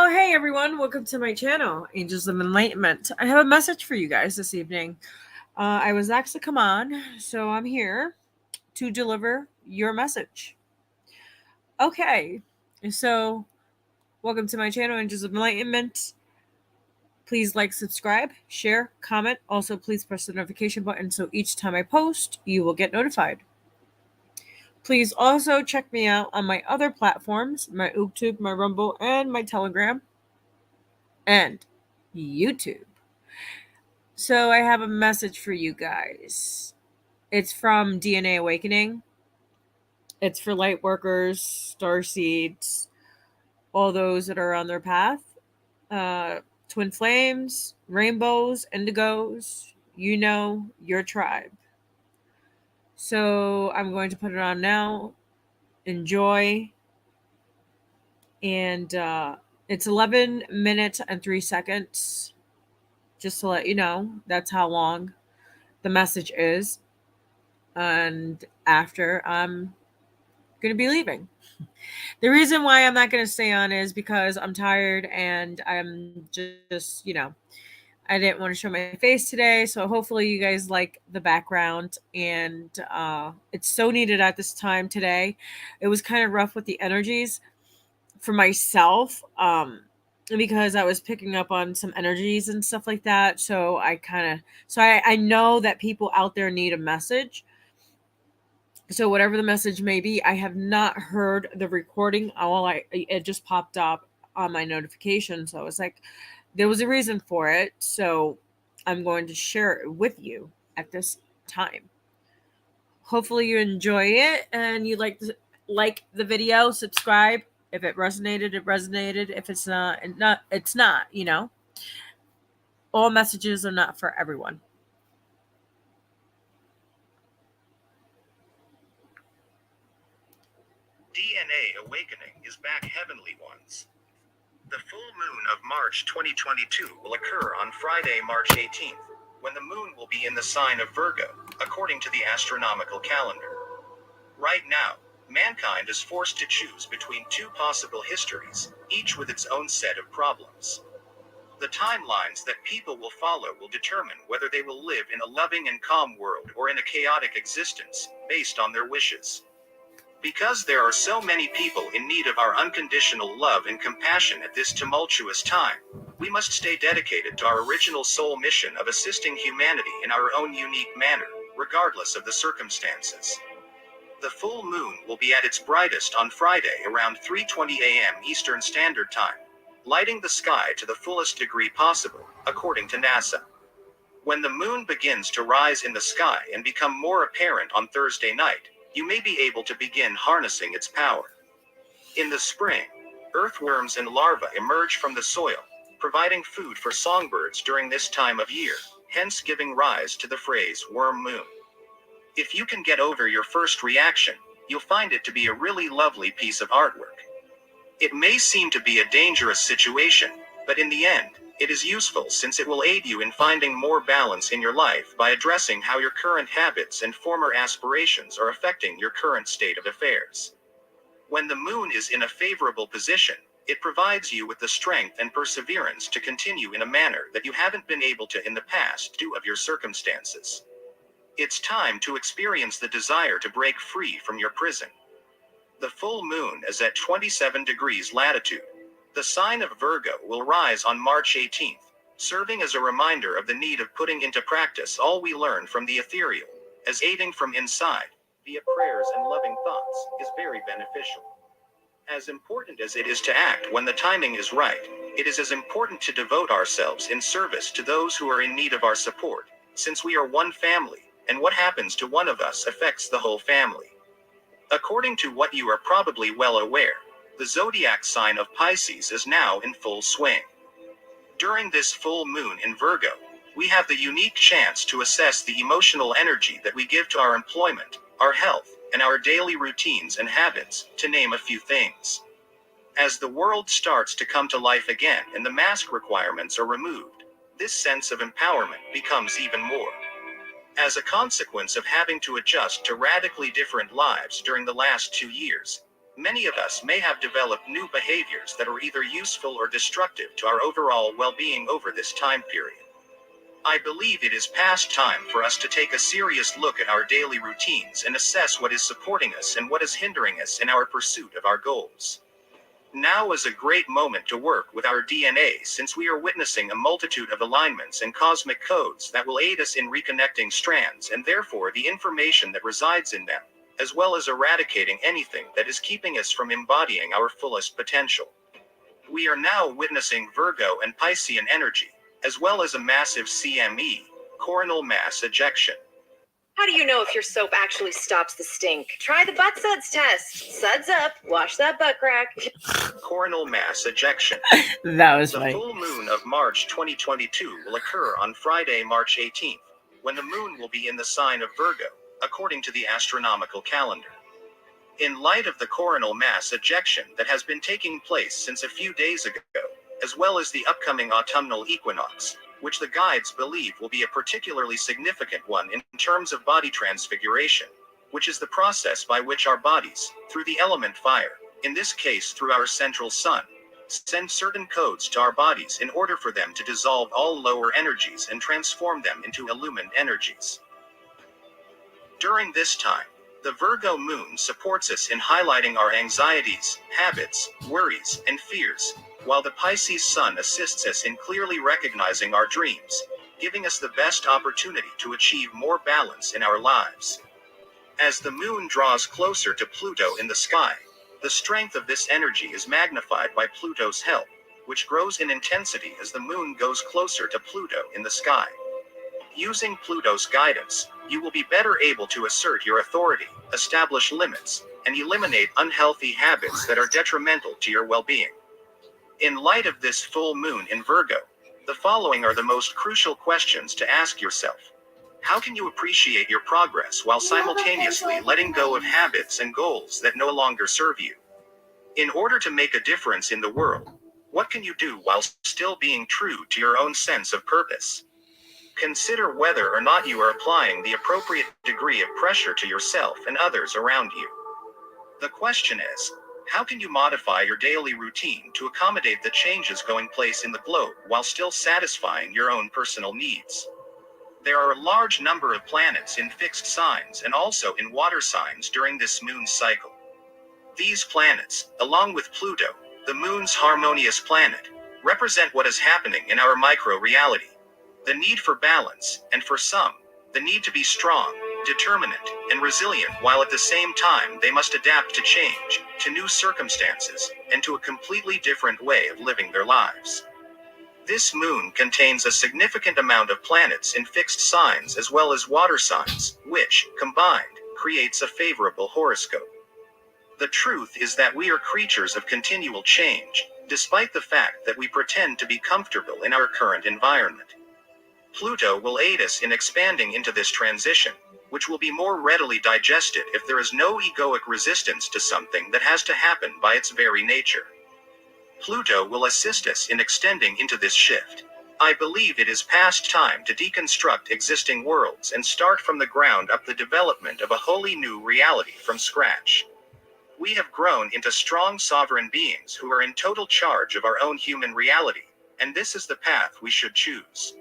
Well, hey everyone, welcome to my channel, Angels of Enlightenment. I have a message for you guys this evening. I was asked to come on, so I'm here to deliver your message. Okay, so welcome to my channel, Angels of Enlightenment. Please like, subscribe, share, comment. Also, please press the notification button so each time I post, you will get notified. Please also check me out on my other platforms, my YouTube, my Rumble, and my Telegram, and YouTube. So I have a message for you guys. It's from DNA Awakening. It's for light workers, star seeds, all those that are on their path. Twin flames, rainbows, indigos, you know your tribe. So I'm going to put it on now. Enjoy. And it's 11 minutes and 3 seconds. Just to let you know, that's how long the message is. And after, I'm going to be leaving. The reason why I'm not going to stay on is because I'm tired and I'm just, I didn't want to show my face today. So hopefully you guys like the background. And it's so needed at this time today. It was kind of rough with the energies for myself because I was picking up on some energies and stuff like that. So I know that people out there need a message. So whatever the message may be, I have not heard the recording. It just popped up on my notification. So it's like, there was a reason for it. So I'm going to share it with you at this time. Hopefully you enjoy it and you like the video, subscribe. If it resonated, it resonated. If it's not, it's not, All messages are not for everyone. DNA Awakening is back, heavenly ones. The full moon of March 2022 will occur on Friday, March 18th, when the moon will be in the sign of Virgo, according to the astronomical calendar. Right now, mankind is forced to choose between two possible histories, each with its own set of problems. The timelines that people will follow will determine whether they will live in a loving and calm world or in a chaotic existence, based on their wishes. Because there are so many people in need of our unconditional love and compassion at this tumultuous time, we must stay dedicated to our original soul mission of assisting humanity in our own unique manner, regardless of the circumstances. The full moon will be at its brightest on Friday around 3:20 a.m. Eastern Standard Time, lighting the sky to the fullest degree possible, according to NASA. When the moon begins to rise in the sky and become more apparent on Thursday night, you may be able to begin harnessing its power. In the spring, earthworms and larvae emerge from the soil, providing food for songbirds during this time of year, hence giving rise to the phrase worm moon. If you can get over your first reaction, you'll find it to be a really lovely piece of artwork. It may seem to be a dangerous situation, but in the end, it is useful since it will aid you in finding more balance in your life by addressing how your current habits and former aspirations are affecting your current state of affairs. When the moon is in a favorable position, it provides you with the strength and perseverance to continue in a manner that you haven't been able to in the past due to your circumstances. It's time to experience the desire to break free from your prison. The full moon is at 27 degrees latitude. The sign of Virgo will rise on March 18th, serving as a reminder of the need of putting into practice all we learn from the ethereal, as aiding from inside, via prayers and loving thoughts, is very beneficial. As important as it is to act when the timing is right, it is as important to devote ourselves in service to those who are in need of our support, since we are one family, and what happens to one of us affects the whole family. According to what you are probably well aware, the zodiac sign of Pisces is now in full swing. During this full moon in Virgo, we have the unique chance to assess the emotional energy that we give to our employment, our health, and our daily routines and habits, to name a few things. As the world starts to come to life again and the mask requirements are removed, this sense of empowerment becomes even more. As a consequence of having to adjust to radically different lives during the last 2 years, Many of us may have developed new behaviors that are either useful or destructive to our overall well-being over this time period. I believe it is past time for us to take a serious look at our daily routines and assess what is supporting us and what is hindering us in our pursuit of our goals. Now is a great moment to work with our DNA, since we are witnessing a multitude of alignments and cosmic codes that will aid us in reconnecting strands and therefore the information that resides in them, as well as eradicating anything that is keeping us from embodying our fullest potential. We are now witnessing Virgo and Piscean energy, as well as a massive CME, coronal mass ejection. How do you know if your soap actually stops the stink? Try the butt suds test. Suds up, wash that butt crack. Coronal mass ejection. That was The funny. full moon of March 2022 will occur on Friday, March 18th, when the moon will be in the sign of Virgo, according to the astronomical calendar. In light of the coronal mass ejection that has been taking place since a few days ago, as well as the upcoming autumnal equinox, which the guides believe will be a particularly significant one in terms of body transfiguration, which is the process by which our bodies, through the element fire, in this case through our central sun, send certain codes to our bodies in order for them to dissolve all lower energies and transform them into illumined energies. During this time, the Virgo moon supports us in highlighting our anxieties, habits, worries, and fears, while the Pisces sun assists us in clearly recognizing our dreams, giving us the best opportunity to achieve more balance in our lives. As the moon draws closer to Pluto in the sky, the strength of this energy is magnified by Pluto's help, which grows in intensity as the moon goes closer to Pluto in the sky. Using Pluto's guidance, you will be better able to assert your authority, establish limits, and eliminate unhealthy habits that are detrimental to your well-being. In light of this full moon in Virgo, the following are the most crucial questions to ask yourself. How can you appreciate your progress while simultaneously letting go of habits and goals that no longer serve you? In order to make a difference in the world, what can you do while still being true to your own sense of purpose? Consider whether or not you are applying the appropriate degree of pressure to yourself and others around you. The question is, how can you modify your daily routine to accommodate the changes going place in the globe while still satisfying your own personal needs? There are a large number of planets in fixed signs and also in water signs during this moon cycle. These planets, along with Pluto, the moon's harmonious planet, represent what is happening in our micro-reality. The need for balance, and for some, the need to be strong, determined, and resilient, while at the same time they must adapt to change, to new circumstances, and to a completely different way of living their lives. This moon contains a significant amount of planets in fixed signs as well as water signs, which, combined, creates a favorable horoscope. The truth is that we are creatures of continual change, despite the fact that we pretend to be comfortable in our current environment. Pluto will aid us in expanding into this transition, which will be more readily digested if there is no egoic resistance to something that has to happen by its very nature. Pluto will assist us in extending into this shift. I believe it is past time to deconstruct existing worlds and start from the ground up the development of a wholly new reality from scratch. We have grown into strong sovereign beings who are in total charge of our own human reality, and this is the path we should choose.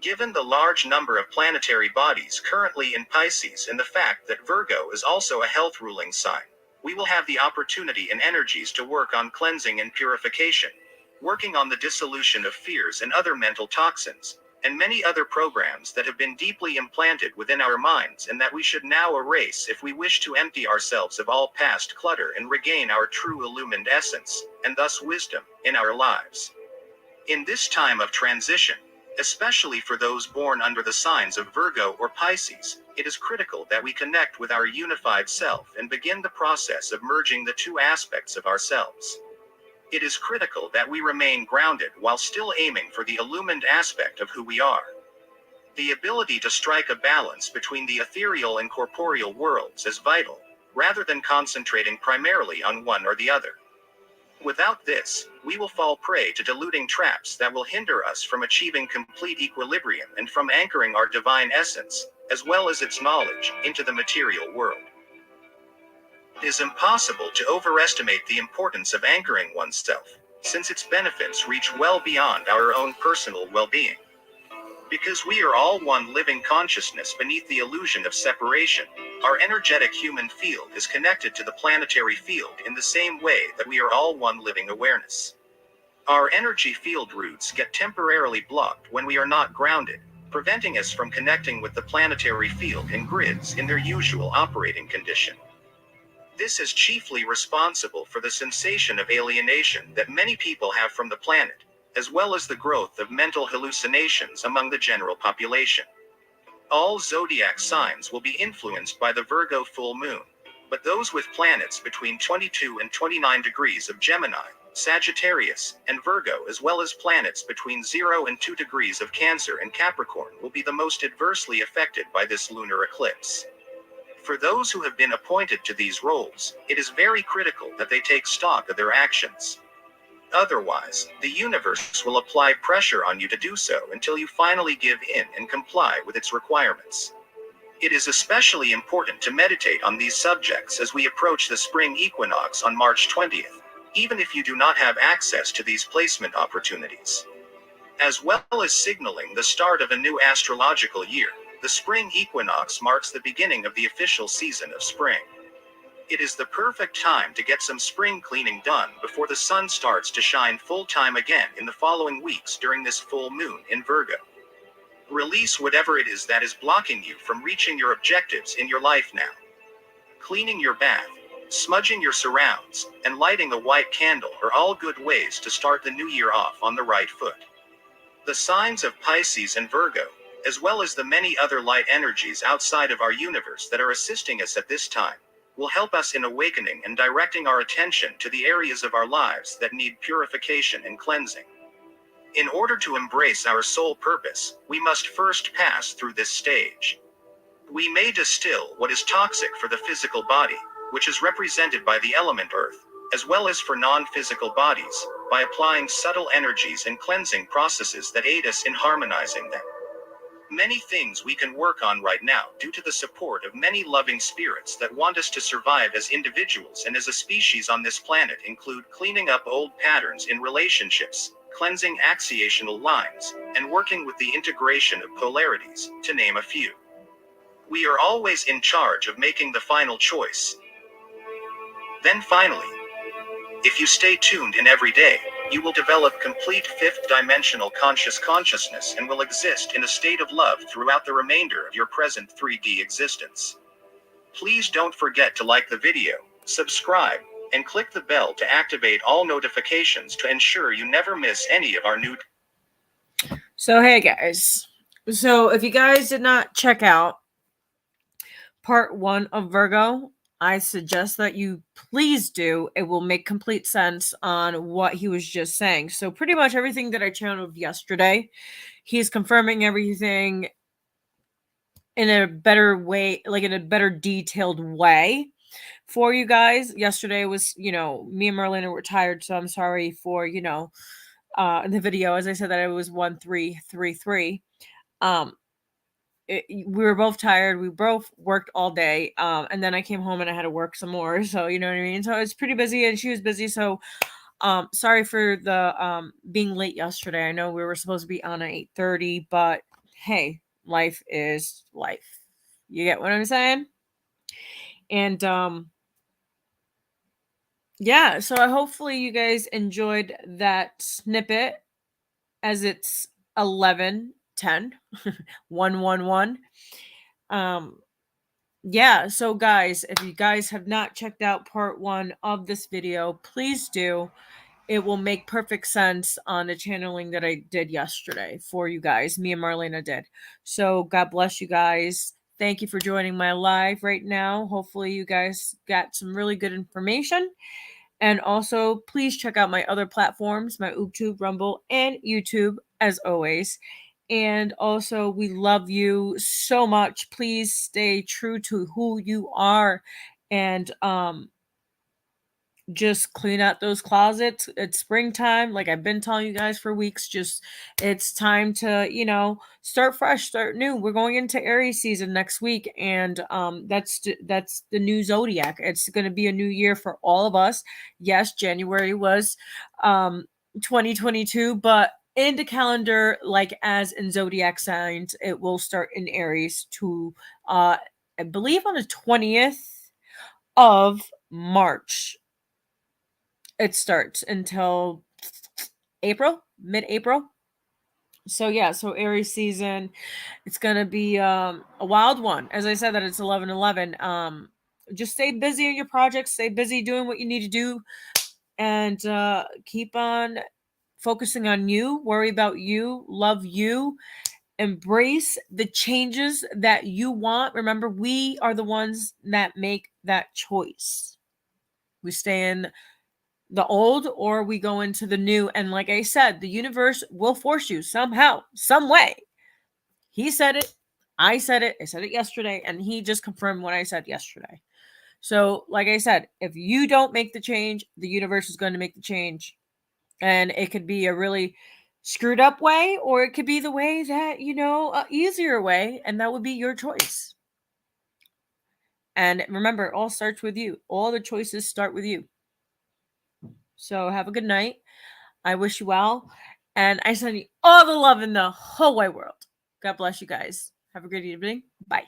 Given the large number of planetary bodies currently in Pisces and the fact that Virgo is also a health ruling sign, we will have the opportunity and energies to work on cleansing and purification, working on the dissolution of fears and other mental toxins, and many other programs that have been deeply implanted within our minds and that we should now erase if we wish to empty ourselves of all past clutter and regain our true illumined essence, and thus wisdom, in our lives. In this time of transition, especially for those born under the signs of Virgo or Pisces, it is critical that we connect with our unified self and begin the process of merging the two aspects of ourselves. It is critical that we remain grounded while still aiming for the illumined aspect of who we are. The ability to strike a balance between the ethereal and corporeal worlds is vital, rather than concentrating primarily on one or the other. Without this, we will fall prey to deluding traps that will hinder us from achieving complete equilibrium and from anchoring our divine essence, as well as its knowledge, into the material world. It is impossible to overestimate the importance of anchoring oneself, since its benefits reach well beyond our own personal well-being. Because we are all one living consciousness beneath the illusion of separation, our energetic human field is connected to the planetary field in the same way that we are all one living awareness. Our energy field routes get temporarily blocked when we are not grounded, preventing us from connecting with the planetary field and grids in their usual operating condition. This is chiefly responsible for the sensation of alienation that many people have from the planet, as well as the growth of mental hallucinations among the general population. All zodiac signs will be influenced by the Virgo full moon, but those with planets between 22 and 29 degrees of Gemini, Sagittarius, and Virgo, as well as planets between 0 and 2 degrees of Cancer and Capricorn, will be the most adversely affected by this lunar eclipse. For those who have been appointed to these roles, it is very critical that they take stock of their actions. Otherwise, the universe will apply pressure on you to do so until you finally give in and comply with its requirements. It is especially important to meditate on these subjects as we approach the spring equinox on March 20th, even if you do not have access to these placement opportunities. As well as signaling the start of a new astrological year, the spring equinox marks the beginning of the official season of spring. It is the perfect time to get some spring cleaning done before the sun starts to shine full-time again in the following weeks during this full moon in Virgo. Release whatever it is that is blocking you from reaching your objectives in your life now. Cleaning your bath, smudging your surrounds, and lighting a white candle are all good ways to start the new year off on the right foot. The signs of Pisces and Virgo, as well as the many other light energies outside of our universe that are assisting us at this time, will help us in awakening and directing our attention to the areas of our lives that need purification and cleansing. In order to embrace our soul purpose, we must first pass through this stage. We may distill what is toxic for the physical body, which is represented by the element earth, as well as for non-physical bodies, by applying subtle energies and cleansing processes that aid us in harmonizing them. Many things we can work on right now due to the support of many loving spirits that want us to survive as individuals and as a species on this planet include cleaning up old patterns in relationships, cleansing axiational lines, and working with the integration of polarities, to name a few. We are always in charge of making the final choice. Then finally, if you stay tuned in every day, you will develop complete fifth-dimensional consciousness and will exist in a state of love throughout the remainder of your present 3D existence. Please don't forget to like the video, subscribe, and click the bell to activate all notifications to ensure you never miss any of our new... So, hey guys. So, if you guys did not check out part 1 of Virgo, I suggest that you please do. It will make complete sense on what he was just saying. So pretty much everything that I channeled yesterday, he's confirming everything in a better way, like in a better detailed way for you guys. Yesterday was, me and Marlena were tired, so I'm sorry for, the video. As I said that it was 1333. We were both tired. We both worked all day. And then I came home and I had to work some more. So, you know what I mean? So I was pretty busy and she was busy. So, sorry for the, being late yesterday. I know we were supposed to be on at 8:30, but hey, life is life. You get what I'm saying? And, yeah, so hopefully you guys enjoyed that snippet as it's 11:10, 111. Yeah, so guys, if you guys have not checked out part 1 of this video, please do. It will make perfect sense on the channeling that I did yesterday for you guys. Me and Marlena did. So God bless you guys. Thank you for joining my live right now. Hopefully you guys got some really good information. And also, please check out my other platforms, my YouTube, Rumble, and YouTube, as always. And also, we love you so much. Please stay true to who you are and just clean out those closets. It's springtime, like I've been telling you guys for weeks. Just it's time to, start fresh, start new. We're going into Aries season next week, and that's the new zodiac. It's going to be a new year for all of us. Yes, January was 2022, but in the calendar, like as in zodiac signs, it will start in Aries to I believe on the 20th of March. It starts until April, mid-April. So yeah, so Aries season, it's gonna be a wild one. As I said, that it's 11/11. Just stay busy in your projects, stay busy doing what you need to do, and keep on focusing on you. Worry about you, love you, embrace the changes that you want. Remember, we are the ones that make that choice. We stay in the old or we go into the new. And like I said, the universe will force you somehow, some way. He said it. I said it. I said it yesterday. And he just confirmed what I said yesterday. So, like I said, if you don't make the change, the universe is going to make the change. And it could be a really screwed up way, or it could be the way that, easier way. And that would be your choice. And remember, it all starts with you. All the choices start with you. So, have a good night. I wish you well. And I send you all the love in the whole wide world. God bless you guys. Have a great evening. Bye.